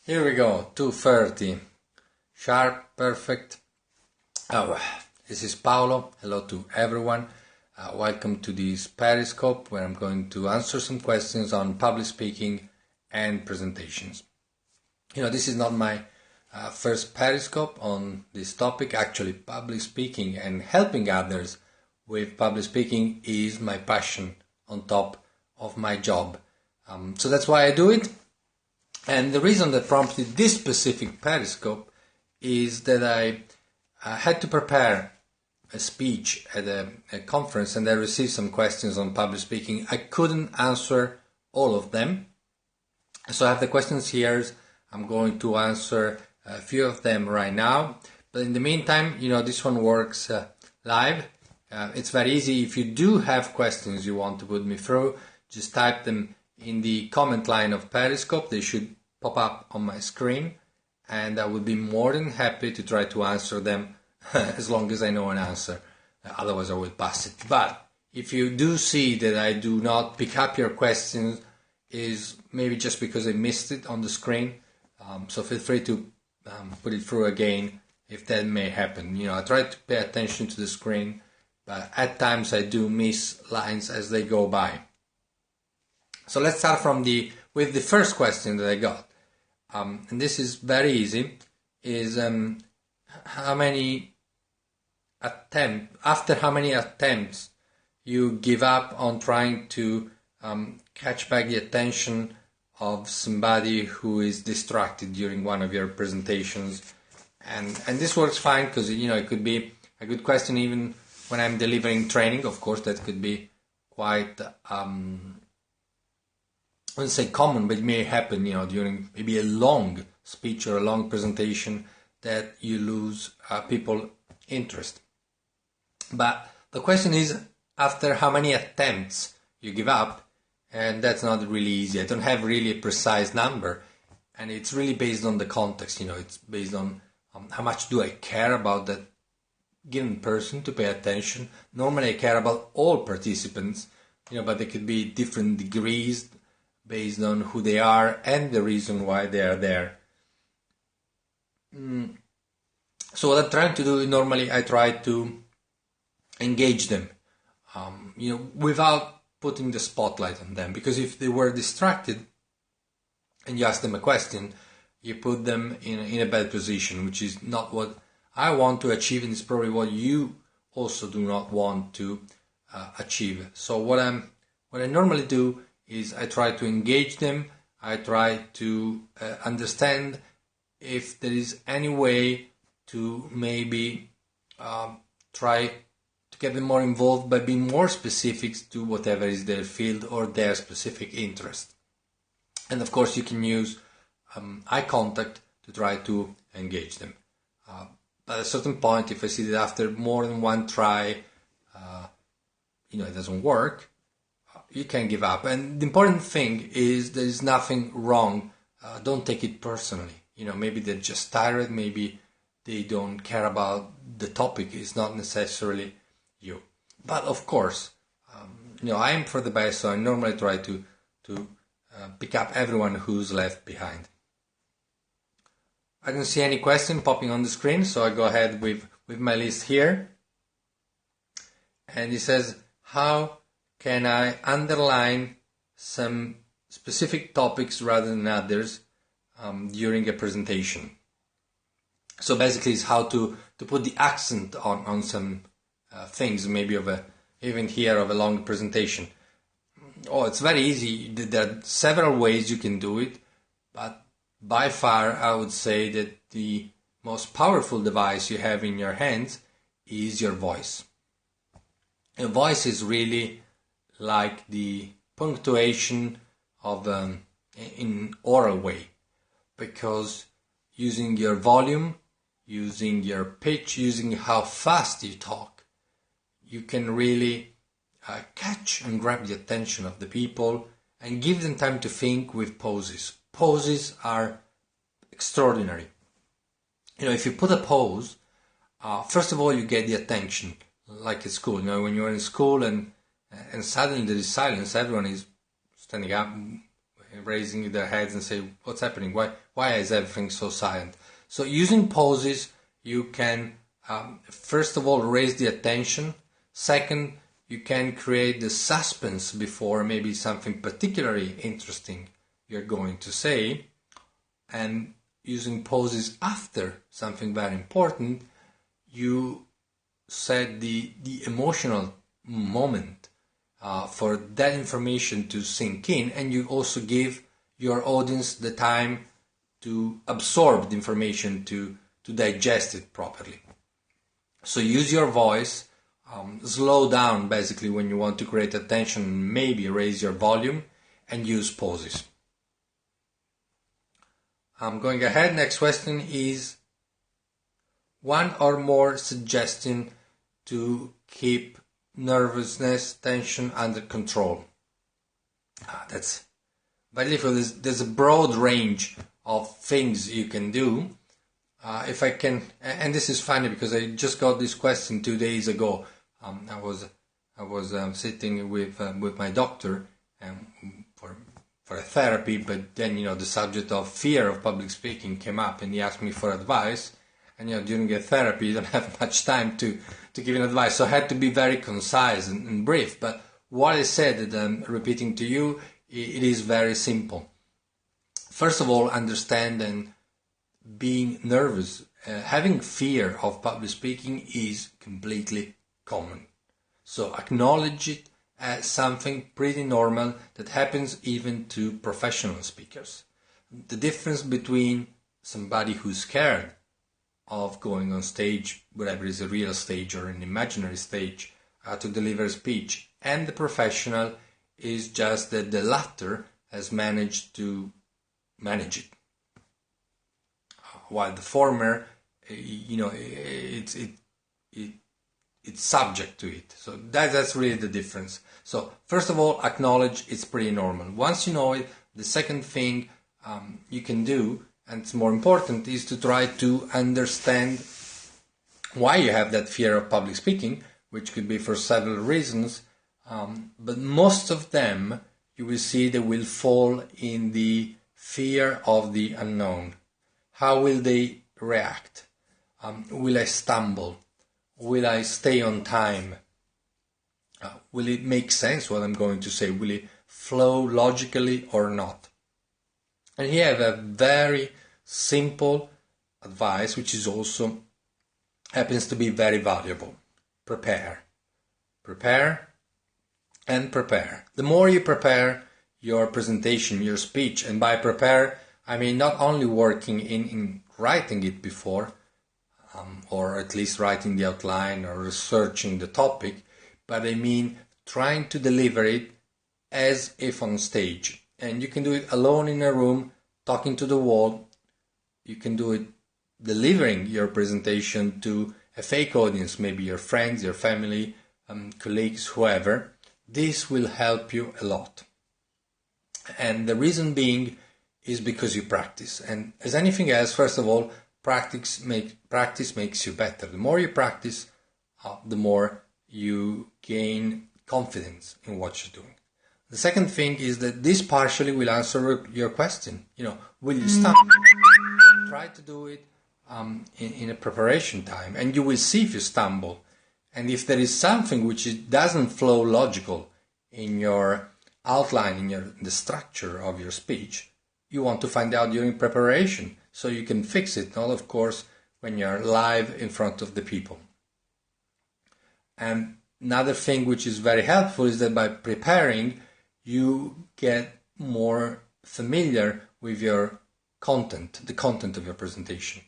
Here we go, 2:30. Sharp, perfect. Oh, this is Paolo. Hello to everyone. Welcome to this Periscope where I'm going to answer some questions on public speaking and presentations. This is not my first Periscope on this topic. Actually, public speaking and helping others with public speaking is my passion on top of my job. So that's why I do it. And the reason that prompted this specific Periscope is that I had to prepare a speech at a conference and I received some questions on public speaking. I couldn't answer all of them. So I have the questions here. I'm going to answer a few of them right now. But in the meantime, this one works live. It's very easy. If you do have questions you want to put me through, just type them in the comment line of Periscope. They should pop up on my screen and I will be more than happy to try to answer them as long as I know an answer. Otherwise I will pass it. But if you do see that I do not pick up your questions, is maybe just because I missed it on the screen. So feel free to put it through again if that may happen. I try to pay attention to the screen, but at times I do miss lines as they go by. So let's start with the first question that I got. And this is very easy, is how many attempts you give up on trying to catch back the attention of somebody who is distracted during one of your presentations. And this works fine because, it could be a good question even when I'm delivering training. Of course, that could be quite... I wouldn't say common, but it may happen, during maybe a long speech or a long presentation that you lose people interest. But the question is after how many attempts you give up, and that's not really easy. I don't have really a precise number, and it's really based on the context. It's based on how much do I care about that given person to pay attention. Normally I care about all participants, but there could be different degrees based on who they are and the reason why they are there. So what I'm trying to do, normally I try to engage them, without putting the spotlight on them. Because if they were distracted and you ask them a question, you put them in a bad position, which is not what I want to achieve, and it's probably what you also do not want to achieve. So what I normally do is I try to engage them. I try to understand if there is any way to maybe try to get them more involved by being more specific to whatever is their field or their specific interest. And of course you can use eye contact to try to engage them. But at a certain point, if I see that after more than one try, it doesn't work, you can give up. And the important thing is there is nothing wrong. Don't take it personally. Maybe they're just tired. Maybe they don't care about the topic. It's not necessarily you. But of course, I aim for the best. So I normally try to pick up everyone who's left behind. I don't see any question popping on the screen. So I go ahead with my list here. And it says, how can I underline some specific topics rather than others during a presentation? So basically it's how to put the accent on some things, maybe even here of a long presentation. It's very easy. There are several ways you can do it, but by far I would say that the most powerful device you have in your hands is your voice. Your voice is really like the punctuation of in oral way, because using your volume, using your pitch, using how fast you talk, you can really catch and grab the attention of the people and give them time to think with pauses. Pauses are extraordinary. If you put a pause, first of all you get the attention, like at school. When you're in school and suddenly there is silence, everyone is standing up raising their heads and say, what's happening? Why is everything so silent? So using pauses, you can, first of all, raise the attention. Second, you can create the suspense before maybe something particularly interesting you're going to say. And using pauses after something very important, you set the emotional moment for that information to sink in, and you also give your audience the time to absorb the information, to digest it properly. So use your voice, slow down basically when you want to create attention, maybe raise your volume, and use pauses. I'm going ahead. Next question is one or more suggestion to keep nervousness, tension under control. That's very difficult. There's a broad range of things you can do. If I can, and this is funny because I just got this question 2 days ago. I was sitting with my doctor for a therapy, but then the subject of fear of public speaking came up, and he asked me for advice. And during a therapy, you don't have much time to give an advice, so I had to be very concise and brief. But what I said that I'm repeating to you, it is very simple. First of all, understand and being nervous, having fear of public speaking is completely common. So acknowledge it as something pretty normal that happens even to professional speakers. The difference between somebody who's scared of going on stage, whether it's a real stage or an imaginary stage, to deliver a speech, and the professional is just that the latter has managed to manage it, while the former, it's subject to it. So that's really the difference. So first of all, acknowledge it's pretty normal. Once you know it, the second thing you can do, and it's more important, is to try to understand why you have that fear of public speaking, which could be for several reasons, but most of them you will see they will fall in the fear of the unknown. How will they react? Will I stumble? Will I stay on time? Will it make sense what I'm going to say? Will it flow logically or not? And here I have a very simple advice, which is also happens to be very valuable. Prepare. Prepare and prepare. The more you prepare your presentation, your speech, and by prepare, I mean not only working in writing it before, or at least writing the outline or researching the topic, but I mean trying to deliver it as if on stage. And you can do it alone in a room, talking to the wall. You can do it delivering your presentation to a fake audience, maybe your friends, your family, colleagues, whoever. This will help you a lot. And the reason being is because you practice. And as anything else, first of all, practice makes you better. The more you practice, the more you gain confidence in what you're doing. The second thing is that this partially will answer your question. Will you stumble? Try to do it in a preparation time, and you will see if you stumble. And if there is something which doesn't flow logical in your outline, in the structure of your speech, you want to find out during preparation so you can fix it, not of course when you're live in front of the people. And another thing which is very helpful is that by preparing, you get more familiar with your content, the content of your presentation.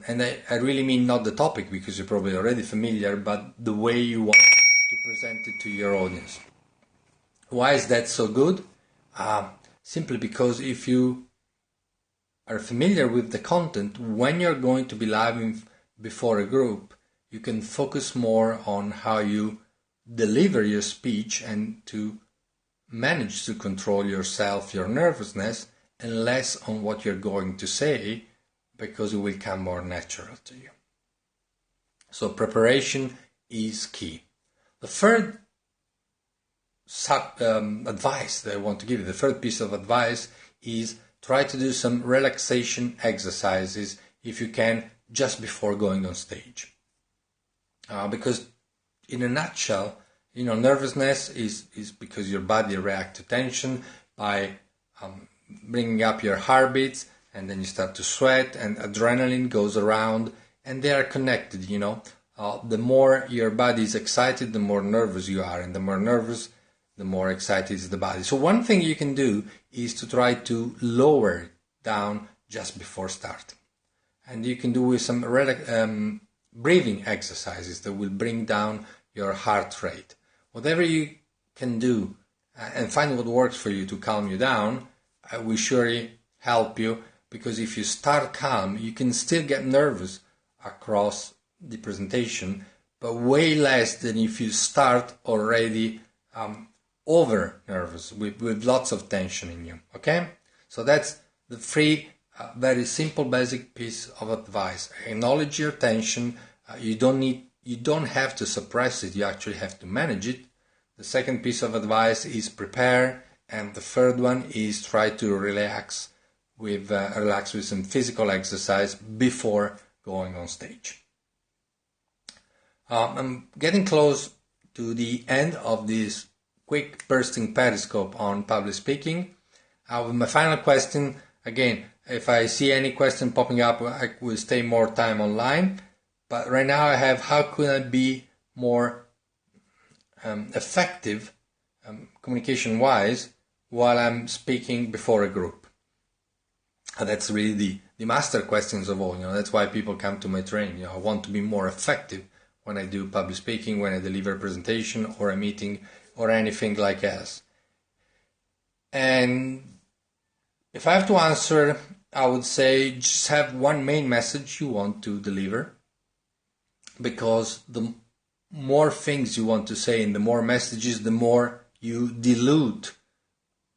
And I really mean not the topic, because you're probably already familiar, but the way you want to present it to your audience. Why is that so good? Simply because if you are familiar with the content, when you're going to be live before a group, you can focus more on how you deliver your speech and to manage to control yourself, your nervousness, and less on what you're going to say, because it will come more natural to you. So preparation is key. The third advice that I want to give you. The third piece of advice is try to do some relaxation exercises if you can just before going on stage. Because in a nutshell, nervousness is because your body reacts to tension by bringing up your heartbeats, and then you start to sweat and adrenaline goes around, and they are connected, the more your body is excited, the more nervous you are, and the more nervous, the more excited is the body. So one thing you can do is to try to lower it down just before starting. And you can do with some breathing exercises that will bring down your heart rate. Whatever you can do and find what works for you to calm you down, I will surely help you, because if you start calm, you can still get nervous across the presentation, but way less than if you start already over nervous with lots of tension in you. Okay? So that's the three very simple basic piece of advice. Acknowledge your tension. You don't have to suppress it, you actually have to manage it. The second piece of advice is prepare, and the third one is try to relax with some physical exercise before going on stage. I'm getting close to the end of this quick bursting Periscope on public speaking. With my final question, again, if I see any question popping up, I will stay more time online. But right now I have, how could I be more effective communication-wise while I'm speaking before a group? That's really the master questions of all. That's why people come to my training. I want to be more effective when I do public speaking, when I deliver a presentation or a meeting or anything like that. And if I have to answer, I would say just have one main message you want to deliver, because the more things you want to say and the more messages, the more you dilute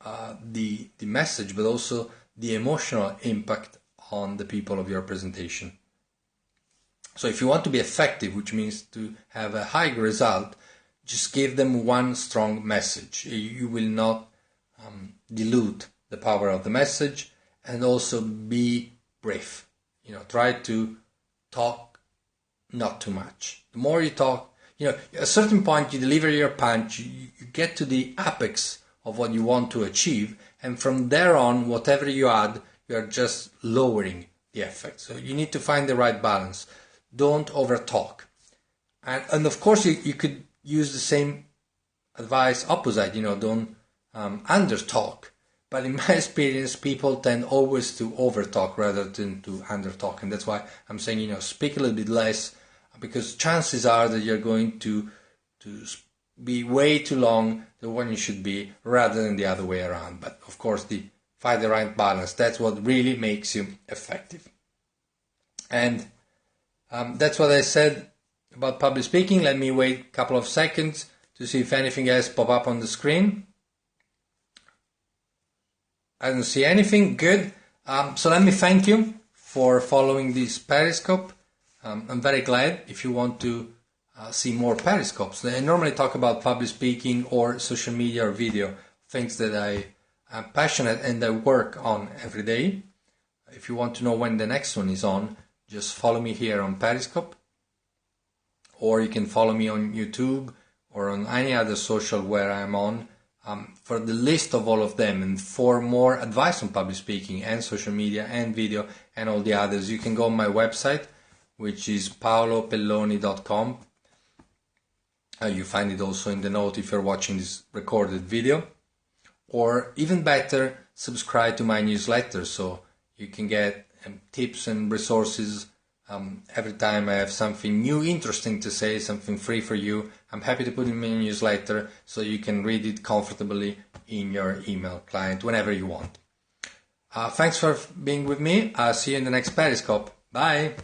the message, but also the emotional impact on the people of your presentation. So if you want to be effective, which means to have a high result, just give them one strong message. You will not dilute the power of the message, and also be brief. Try to talk not too much. The more you talk, at a certain point you deliver your punch, you get to the apex of what you want to achieve, and from there on, whatever you add, you are just lowering the effect. So you need to find the right balance. Don't over talk. And of course you could use the same advice opposite, don't under talk. But in my experience, people tend always to over talk rather than to under talk. And that's why I'm saying, speak a little bit less, because chances are that you're going to be way too long than what you should be, rather than the other way around. But of course, find the right balance. That's what really makes you effective. And that's what I said about public speaking. Let me wait a couple of seconds to see if anything else pop up on the screen. I don't see anything. Good. So let me thank you for following this Periscope. I'm very glad. If you want to see more Periscopes, I normally talk about public speaking or social media or video, things that I am passionate and I work on every day. If you want to know when the next one is on, just follow me here on Periscope, or you can follow me on YouTube or on any other social where I'm on. For the list of all of them, and for more advice on public speaking and social media and video and all the others, you can go on my website, which is paolopelloni.com. You find it also in the note if you're watching this recorded video. Or even better, subscribe to my newsletter so you can get tips and resources every time I have something new, interesting to say, something free for you. I'm happy to put in my newsletter so you can read it comfortably in your email client whenever you want. Thanks for being with me. I'll see you in the next Periscope. Bye.